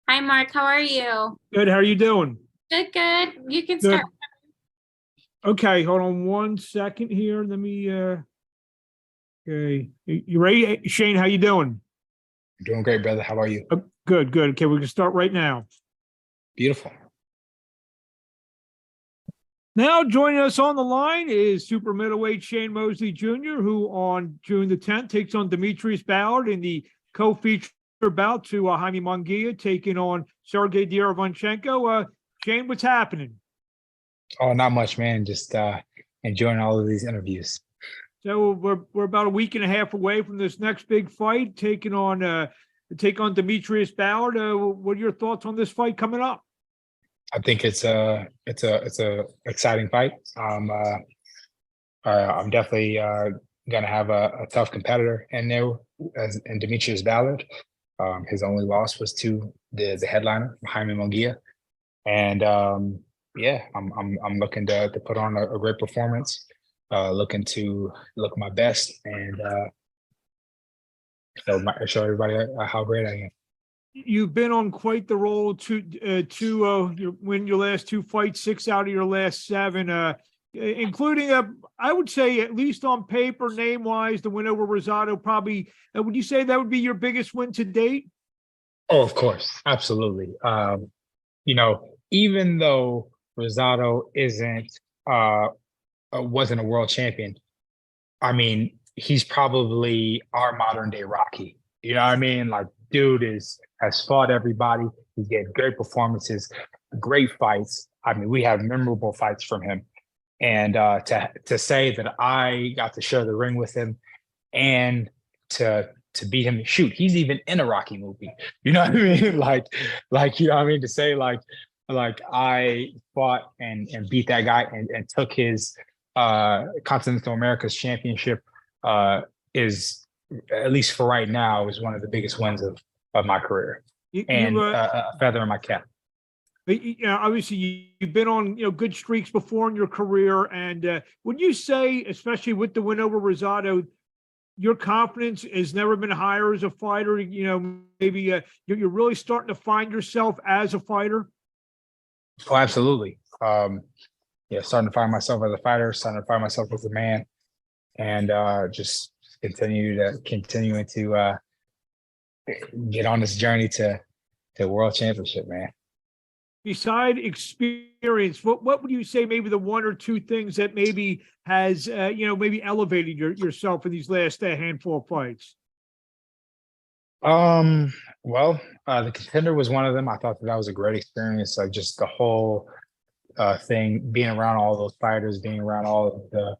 Hi, Mark. How are you? Good. How are you doing? Good, good. You can start. Good. Okay, hold on one second here. Let me okay. You ready? Shane, how you doing? Doing great, brother. How are you? Good, good. Okay, we can start right now. Beautiful. Now joining us on the line is super middleweight Shane Mosley Jr., who on June the 10th takes on D'Mitrus Ballard in the co-feature bout to Jaime Munguia taking on Sergey Derevyanchenko. Shane, what's happening? Oh, not much, man. Just enjoying all of these interviews. So we're about a week and a half away from this next big fight, taking on D'Mitrus Ballard. What are your thoughts on this fight coming up? I think it's a exciting fight. I'm definitely gonna have a tough competitor in there, in D'Mitrus Ballard. His only loss was to the headliner, Jaime Munguia, and yeah, I'm looking to put on a great performance. Looking to look my best and show everybody how great I am. You've been on quite the roll to win your last two fights, 6 out of your last 7, including I would say, at least on paper, name wise, the win over Rosado. Probably, would you say that would be your biggest win to date? Oh, of course, absolutely. Even though Rosado wasn't a world champion, I mean, he's probably our modern day Rocky. You know what I mean? Like, dude has fought everybody. He's getting great performances, great fights. I mean, we have memorable fights from him. And to say that I got to share the ring with him and to beat him, shoot, he's even in a Rocky movie. You know what I mean? like you know what I mean? To say like I fought and beat that guy and took his Continental America's championship is, at least for right now, is one of the biggest wins of my career, and a feather in my cap. Obviously, you've been on good streaks before in your career, and would you say, especially with the win over Rosado, your confidence has never been higher as a fighter? Maybe you're really starting to find yourself as a fighter. Oh, absolutely. Yeah, starting to find myself as a fighter, starting to find myself as a man, and just continuing to get on this journey to world championship, man. Beside experience, what would you say maybe the one or two things that maybe has maybe elevated yourself in these last handful of fights? Well, the contender was one of them. I thought that was a great experience. Like, just the whole thing, being around all those fighters, being around all of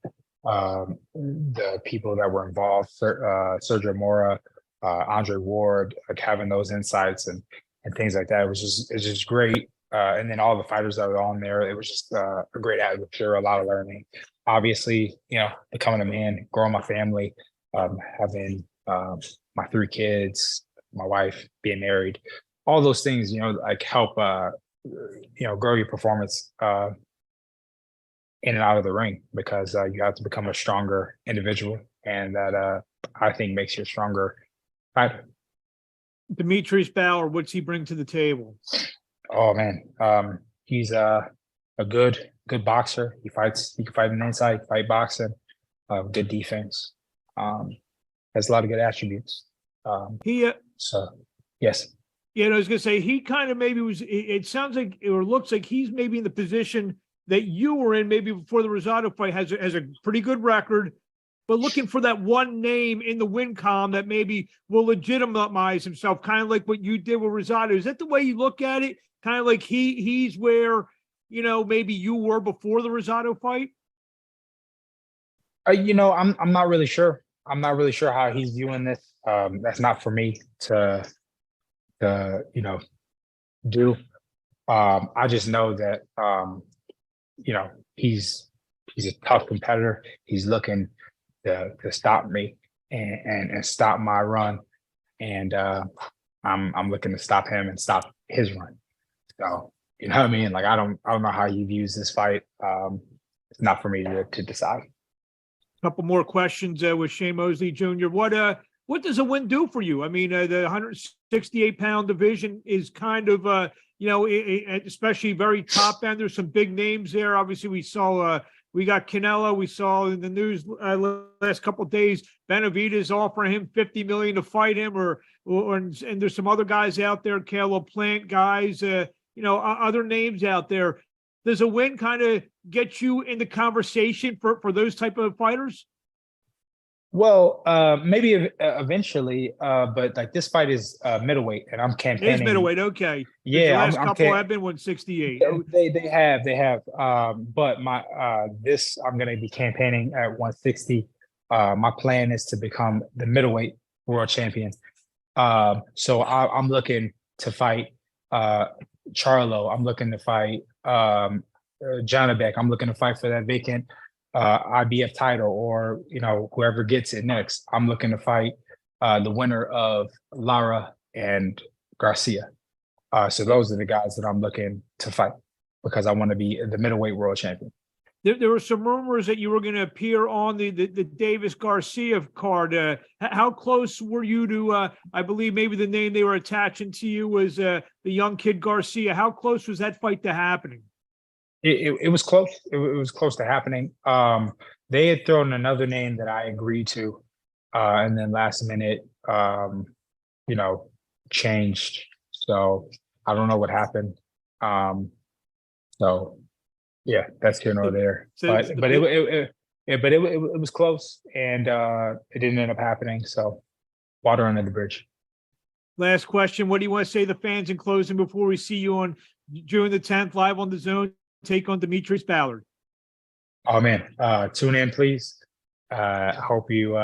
the people that were involved, Sergio Mora, Andre Ward, like having those insights and things like that. It's just great. And then all the fighters that were on there, it was just a great atmosphere, a lot of learning. Obviously, becoming a man, growing my family, having my 3 kids, my wife, being married, all those things, like help, grow your performance in and out of the ring, because you have to become a stronger individual, and that I think makes you a stronger fighter. D'Mitrus Ballard, what's he bring to the table? Oh man, he's a good boxer. He can fight on the inside, fight boxing, good defense. Has a lot of good attributes. So yes. Yeah, I was gonna say, he kind of maybe was. It sounds like, or looks like, he's maybe in the position that you were in maybe before the Rosado fight. Has a pretty good record, but looking for that one name in the win column that maybe will legitimize himself, kind of like what you did with Rosado. Is that the way you look at it? Kind of like he's where maybe you were before the Rosado fight. I'm not really sure. I'm not really sure how he's viewing this. That's not for me to do. I just know that he's a tough competitor. He's looking to stop me and stop my run, and I'm looking to stop him and stop his run. So you know what I mean? Like, I don't know how he views this fight. It's not for me to decide. Couple more questions with Shane Mosley Jr. What What does a win do for you? I mean, the 168-pound division is kind of, especially very top end. There's some big names there. Obviously, we got Canelo. We saw in the news last couple of days, Benavidez offering him $50 million to fight him, and there's some other guys out there, Caleb Plant guys, other names out there. Does a win kind of get you in the conversation for those type of fighters? Well, maybe eventually, but like this fight is middleweight, and I'm campaigning. It is middleweight, okay. Yeah, the last couple have been 168. They have. But this I'm going to be campaigning at 160. My plan is to become the middleweight world champion. So I'm looking to fight Charlo. I'm looking to fight Janabek. I'm looking to fight for that vacant IBF title, or whoever gets it next. I'm looking to fight the winner of Lara and Garcia. So those are the guys that I'm looking to fight, because I want to be the middleweight world champion. There were some rumors that you were going to appear on the Davis Garcia card. How close were you to? I believe maybe the name they were attaching to you was the young kid Garcia. How close was that fight to happening? It was close. It was close to happening. They had thrown another name that I agreed to, and then last minute, changed. So I don't know what happened. So yeah, that's here nor there. But it was close, and it didn't end up happening. So water under the bridge. Last question: what do you want to say to the fans in closing before we see you on June the 10th live on DAZN? Take on D'Mitrus Ballard. Oh man, tune in, please. Hope you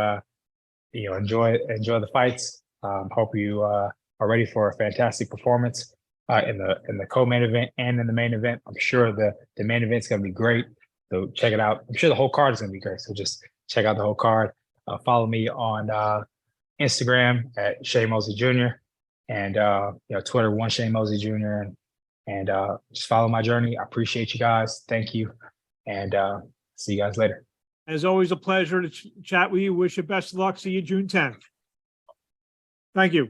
enjoy the fights. Hope you are ready for a fantastic performance in the co-main event and in the main event. I'm sure the main event's gonna be great. So check it out. I'm sure the whole card is gonna be great. So just check out the whole card. Follow me on Instagram at Shane Mosley Jr. and Twitter Shane Mosley Jr. And just follow my journey. I appreciate you guys. Thank you. And see you guys later. As always, a pleasure to chat with you. Wish you best of luck. See you June 10th. Thank you.